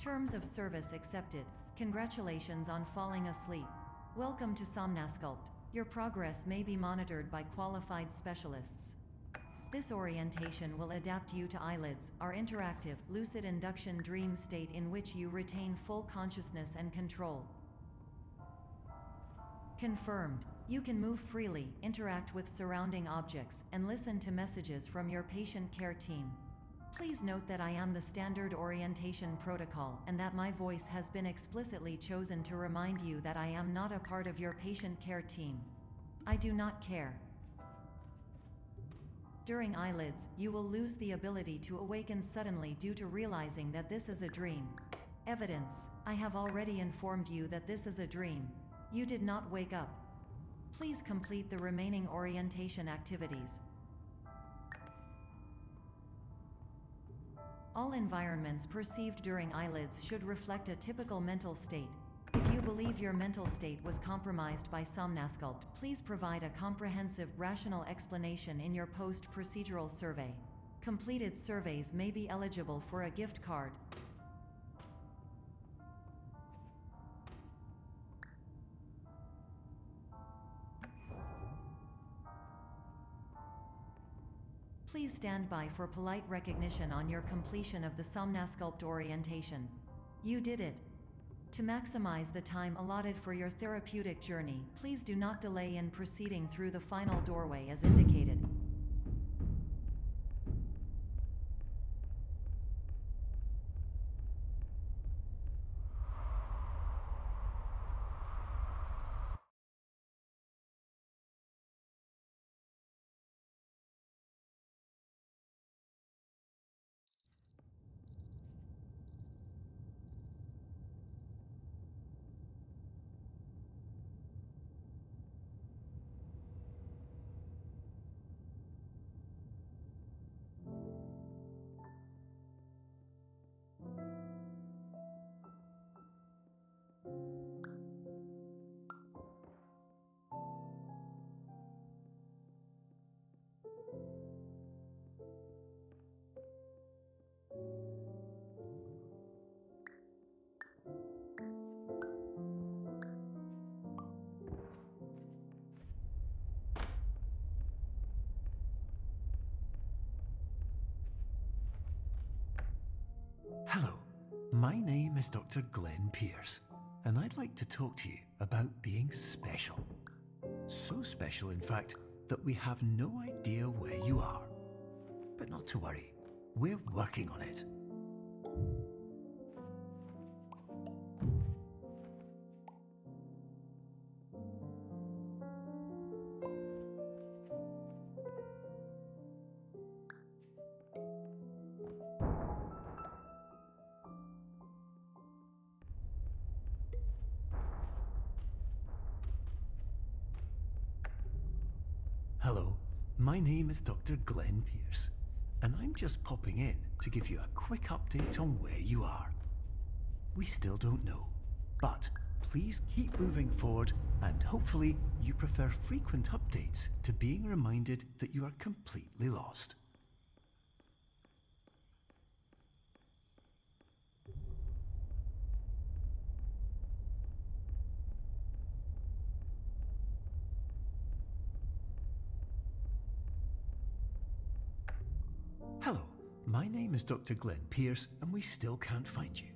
Terms of service accepted. Congratulations on falling asleep. Welcome to Somnasculpt. Your progress may be monitored by qualified specialists. This orientation will adapt you to eyelids, our interactive, lucid induction dream state in which you retain full consciousness and control. Confirmed. You can move freely, interact with surrounding objects, and listen to messages from your patient care team. Please note that I am the standard orientation protocol and that my voice has been explicitly chosen to remind you that I am not a part of your patient care team. I do not care. During eyelids, you will lose the ability to awaken suddenly due to realizing that this is a dream. Evidence: I have already informed you that this is a dream. You did not wake up. Please complete the remaining orientation activities. All environments perceived during eyelids should reflect a typical mental state. If you believe your mental state was compromised by Somnasculpt, please provide a comprehensive, rational explanation in your post-procedural survey. Completed surveys may be eligible for a gift card. Please stand by for polite recognition on your completion of the Somnasculpt orientation. You did it. To maximize the time allotted for your therapeutic journey, please do not delay in proceeding through the final doorway as indicated. Hello, my name is Dr. Glenn Pierce, and I'd like to talk to you about being special. So special, in fact, that we have no idea where you are. But not to worry, we're working on it. Hello, my name is Dr. Glenn Pierce, and I'm just popping in to give you a quick update on where you are. We still don't know, but please keep moving forward, and hopefully you prefer frequent updates to being reminded that you are completely lost. Hello, my name is Dr. Glenn Pierce, and we still can't find you.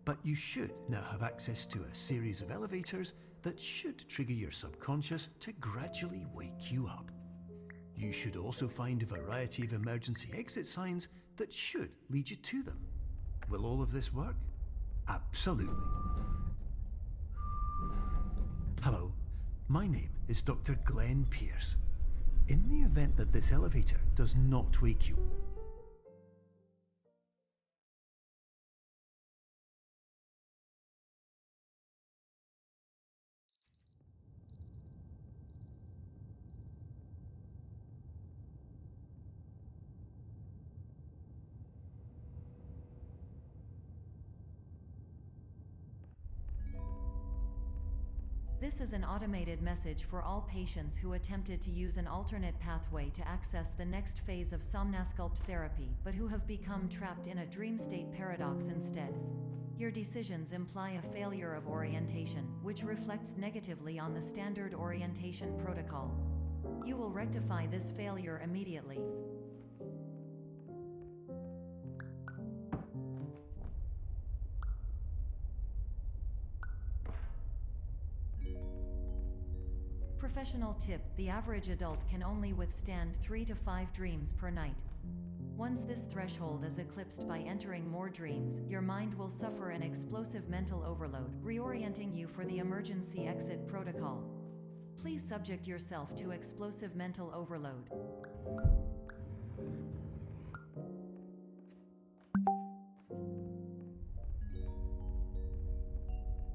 But you should now have access to a series of elevators that should trigger your subconscious to gradually wake you up. You should also find a variety of emergency exit signs that should lead you to them. Will all of this work? Absolutely. Hello, my name is Dr. Glenn Pierce. In the event that this elevator does not wake you, This is an automated message for all patients who attempted to use an alternate pathway to access the next phase of Somnasculpt therapy but who have become trapped in a dream state paradox instead. Your decisions imply a failure of orientation, which reflects negatively on the standard orientation protocol. You will rectify this failure immediately. Professional tip: the average adult can only withstand 3 to 5 dreams per night. Once this threshold is eclipsed by entering more dreams, your mind will suffer an explosive mental overload, reorienting you for the emergency exit protocol. Please subject yourself to explosive mental overload.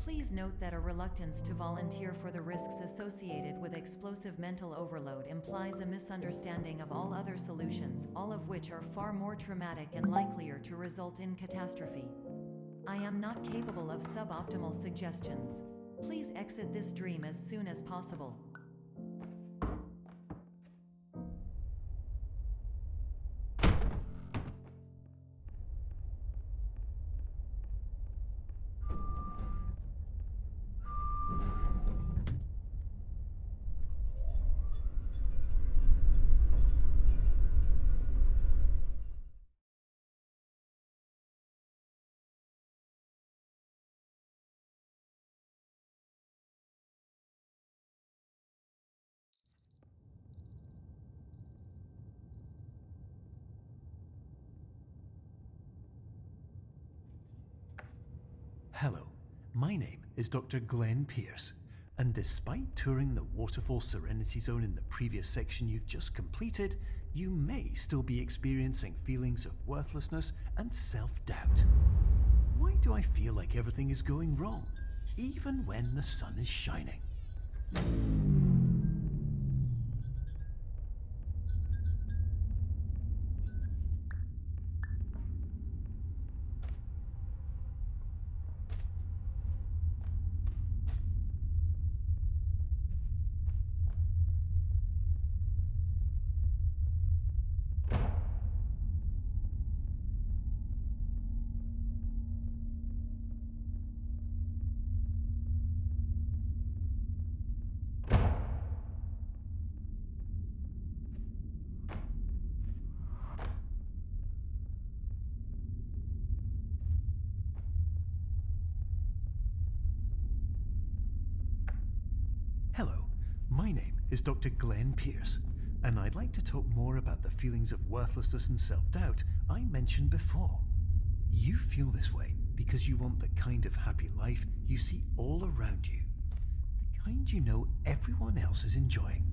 Please note that a reluctance to volunteer for the risks associated with explosive mental overload implies a misunderstanding of all other solutions, all of which are far more traumatic and likelier to result in catastrophe. I am not capable of suboptimal suggestions. Please exit this dream as soon as possible. Hello, my name is Dr. Glenn Pierce, and despite touring the Waterfall Serenity Zone in the previous section you've just completed, you may still be experiencing feelings of worthlessness and self-doubt. Why do I feel like everything is going wrong, even when the sun is shining? Hello, my name is Dr. Glenn Pierce, and I'd like to talk more about the feelings of worthlessness and self-doubt I mentioned before. You feel this way because you want the kind of happy life you see all around you, the kind you know everyone else is enjoying.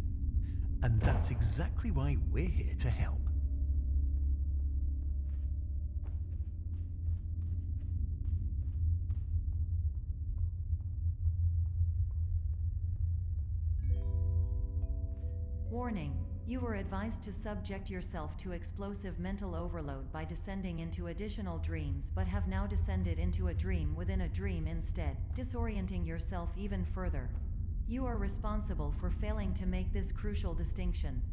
And that's exactly why we're here to help. Warning: you were advised to subject yourself to explosive mental overload by descending into additional dreams, but have now descended into a dream within a dream instead, disorienting yourself even further. You are responsible for failing to make this crucial distinction.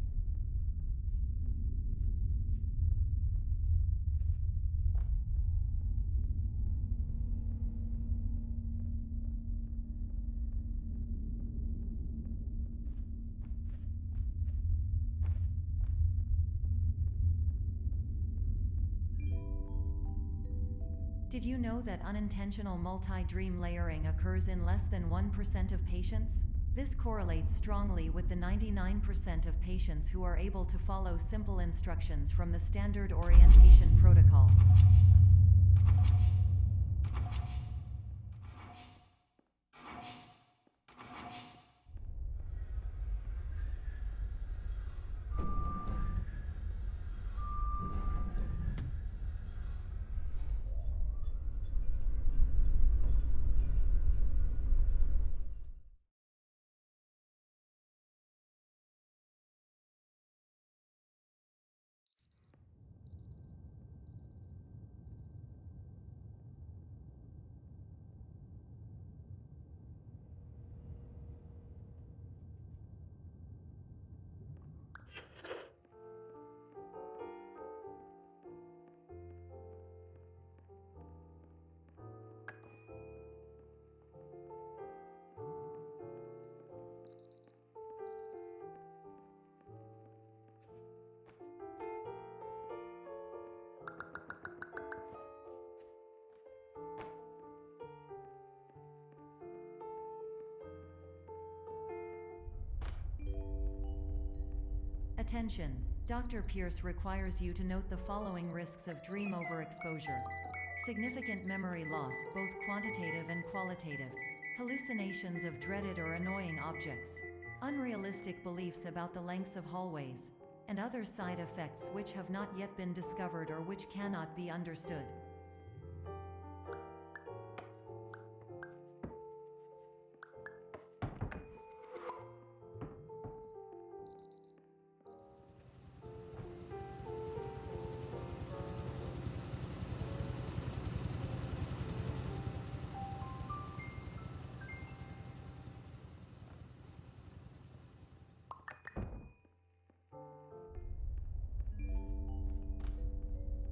Did you know that unintentional multi-dream layering occurs in less than 1% of patients? This correlates strongly with the 99% of patients who are able to follow simple instructions from the standard orientation protocol. Attention! Dr. Pierce requires you to note the following risks of dream overexposure. Significant memory loss, both quantitative and qualitative. Hallucinations of dreaded or annoying objects. Unrealistic beliefs about the lengths of hallways. And other side effects which have not yet been discovered or which cannot be understood.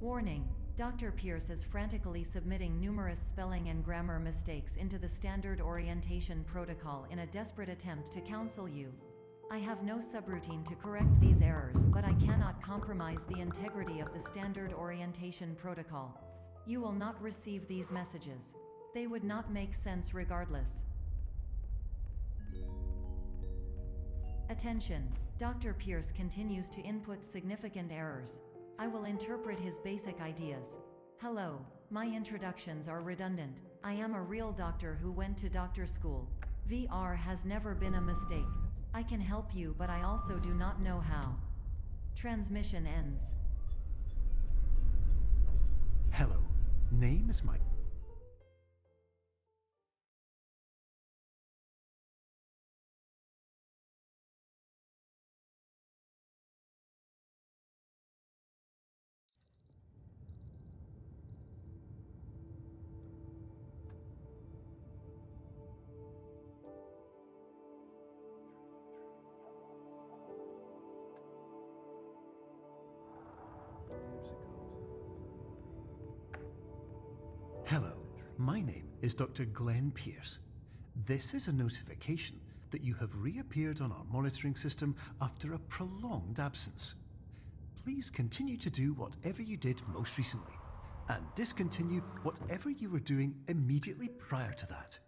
Warning: Dr. Pierce is frantically submitting numerous spelling and grammar mistakes into the standard orientation protocol in a desperate attempt to counsel you. I have no subroutine to correct these errors, but I cannot compromise the integrity of the standard orientation protocol. You will not receive these messages. They would not make sense regardless. Attention! Dr. Pierce continues to input significant errors. I will interpret his basic ideas. Hello, my introductions are redundant. I am a real doctor who went to doctor school. VR has never been a mistake. I can help you, but I also do not know how. Transmission ends. Hello, name is Mike. Hello, my name is Dr. Glenn Pierce. This is a notification that you have reappeared on our monitoring system after a prolonged absence. Please continue to do whatever you did most recently, and discontinue whatever you were doing immediately prior to that.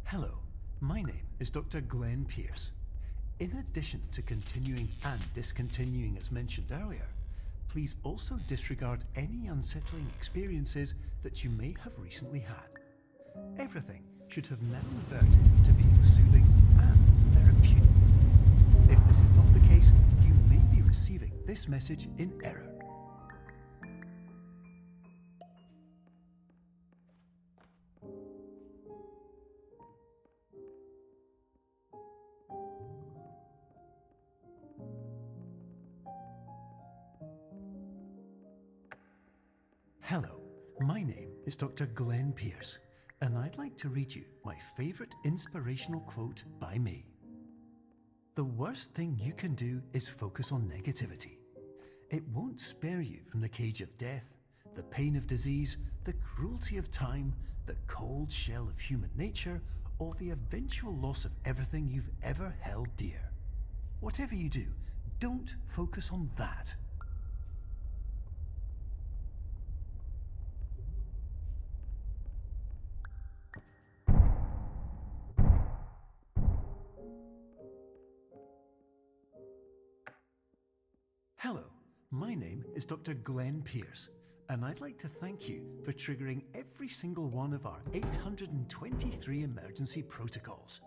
Hello, my name is Dr. Glenn Pierce. In addition to continuing and discontinuing as mentioned earlier, please also disregard any unsettling experiences that you may have recently had. Everything should have now reverted to being soothing and therapeutic. If this is not the case, you may be receiving this message in error. Hello, my name is Dr. Glenn Pierce, and I'd like to read you my favorite inspirational quote by me. The worst thing you can do is focus on negativity. It won't spare you from the cage of death, the pain of disease, the cruelty of time, the cold shell of human nature, or the eventual loss of everything you've ever held dear. Whatever you do, don't focus on that. Hello, my name is Dr. Glenn Pierce, and I'd like to thank you for triggering every single one of our 823 emergency protocols.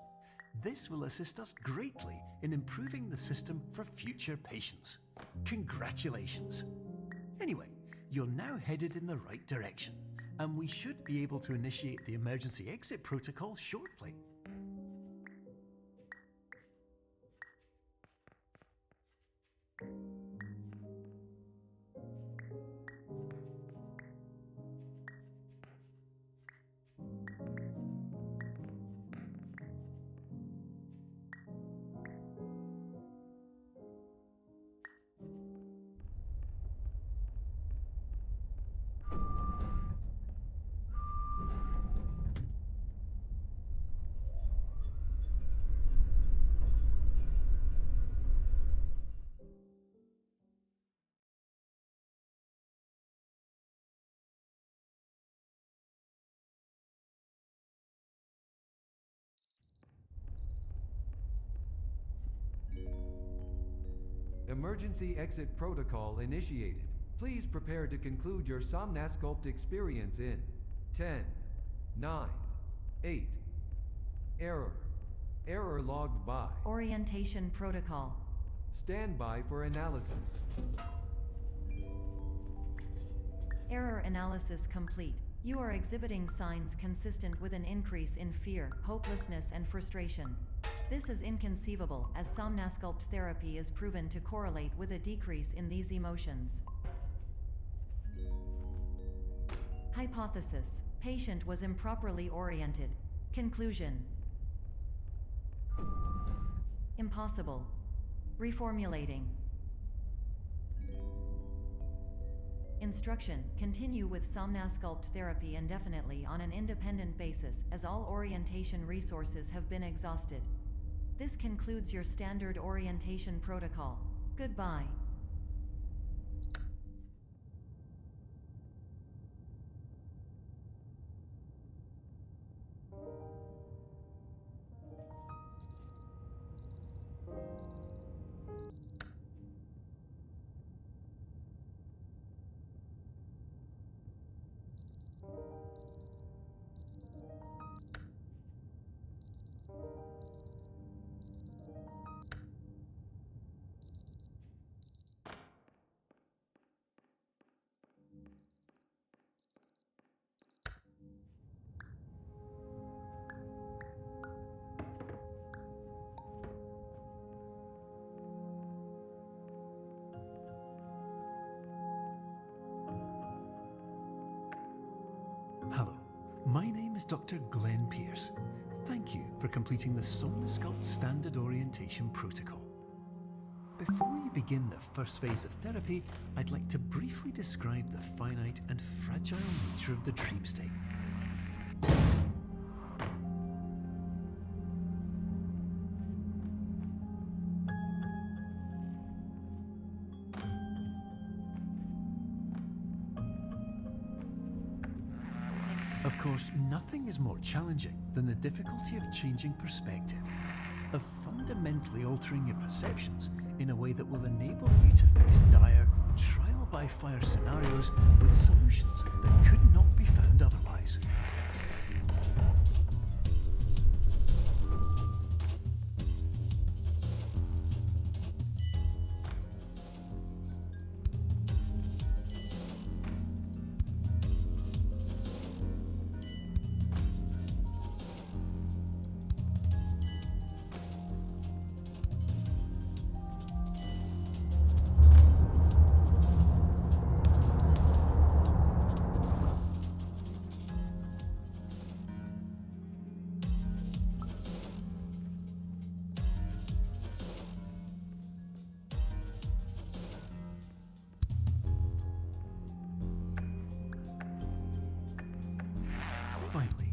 This will assist us greatly in improving the system for future patients. Congratulations! Anyway, you're now headed in the right direction, and we should be able to initiate the emergency exit protocol shortly. Emergency exit protocol initiated. Please prepare to conclude your Somnasculpt experience in 10, 9, 8. Error. Error logged by. Orientation protocol. Stand by for analysis. Error analysis complete. You are exhibiting signs consistent with an increase in fear, hopelessness, and frustration. This is inconceivable, as Somnasculpt therapy is proven to correlate with a decrease in these emotions. Hypothesis: patient was improperly oriented. Conclusion: impossible. Reformulating. Instruction: continue with Somnasculpt therapy indefinitely on an independent basis, as all orientation resources have been exhausted. This concludes your standard orientation protocol. Goodbye. Hello, my name is Dr. Glenn Pierce. Thank you for completing the Somnasculpt Standard Orientation Protocol. Before you begin the first phase of therapy, I'd like to briefly describe the finite and fragile nature of the dream state. Of course, nothing is more challenging than the difficulty of changing perspective, of fundamentally altering your perceptions in a way that will enable you to face dire, trial-by-fire scenarios with solutions that could not be found otherwise. Finally,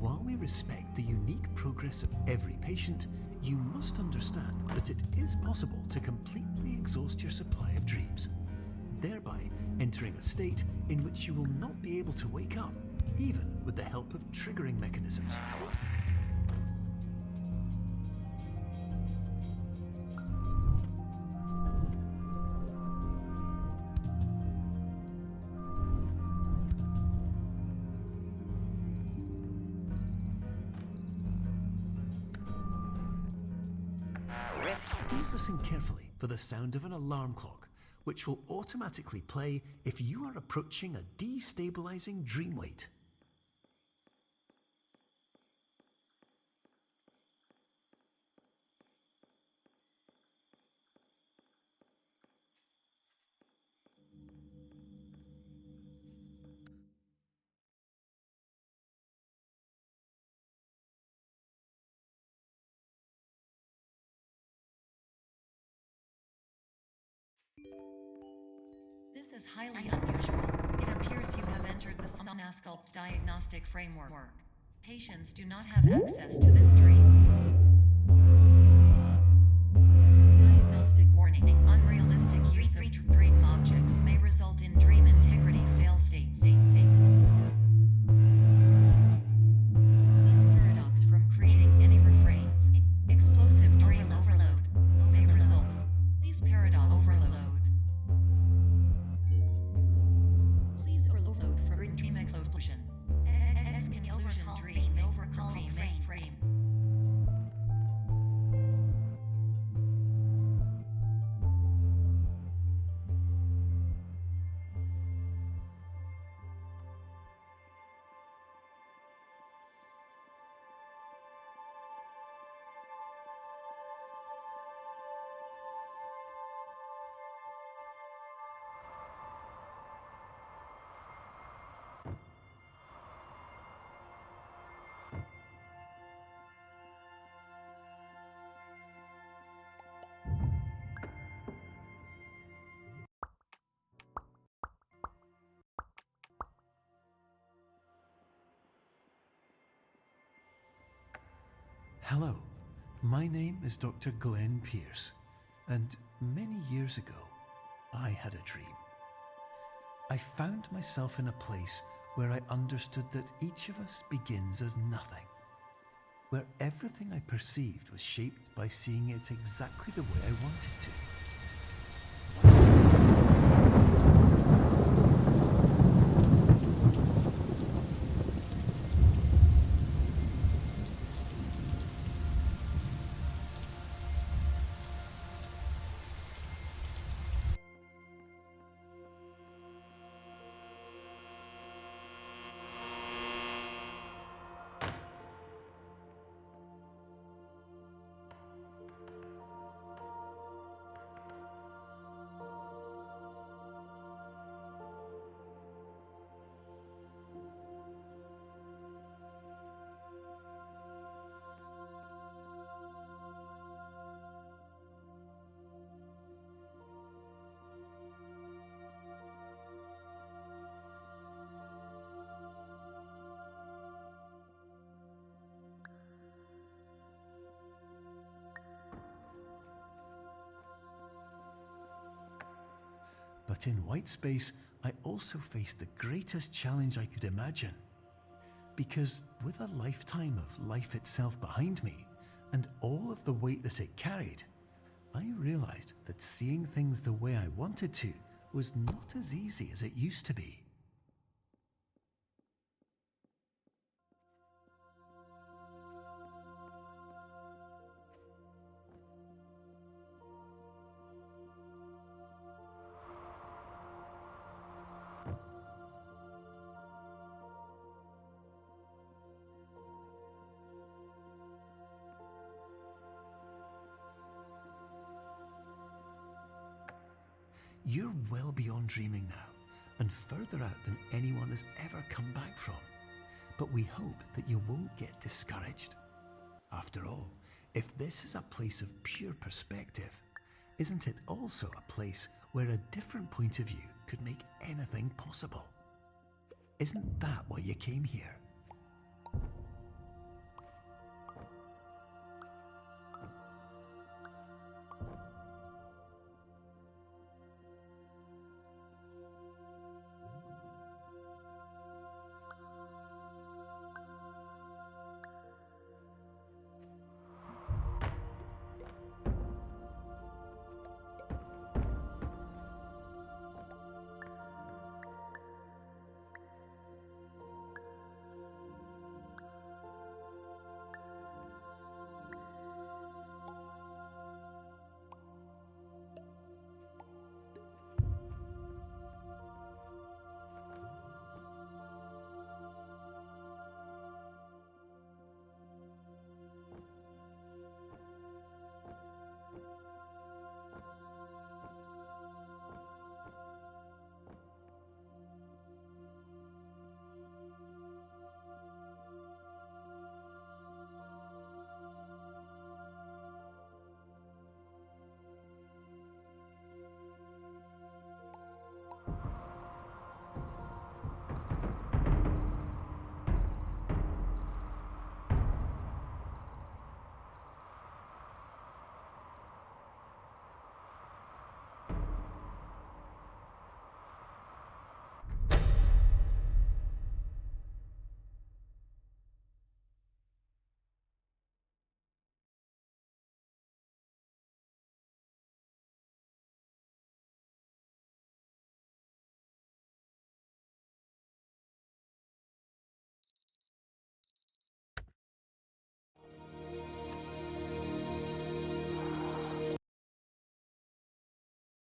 while we respect the unique progress of every patient, you must understand that it is possible to completely exhaust your supply of dreams, thereby entering a state in which you will not be able to wake up, even with the help of triggering mechanisms. Please listen carefully for the sound of an alarm clock, which will automatically play if you are approaching a destabilizing dream weight. This is highly unusual. It appears you have entered the Somnasculpt diagnostic framework. Patients do not have access to this dream. Diagnostic warning. Unrealistic use of dream objects may result in dream integrity fail states. Please paradox from creating any refrains. Explosive dream overload may result. Please paradox overload. Please overload for dream explosion. Conclusion dream overcall frame. Hello, my name is Dr. Glenn Pierce, and many years ago, I had a dream. I found myself in a place where I understood that each of us begins as nothing, where everything I perceived was shaped by seeing it exactly the way I wanted to. But in white space, I also faced the greatest challenge I could imagine. Because with a lifetime of life itself behind me, and all of the weight that it carried, I realized that seeing things the way I wanted to was not as easy as it used to be. You're well beyond dreaming now, and further out than anyone has ever come back from. But we hope that you won't get discouraged. After all, if this is a place of pure perspective, isn't it also a place where a different point of view could make anything possible? Isn't that why you came here?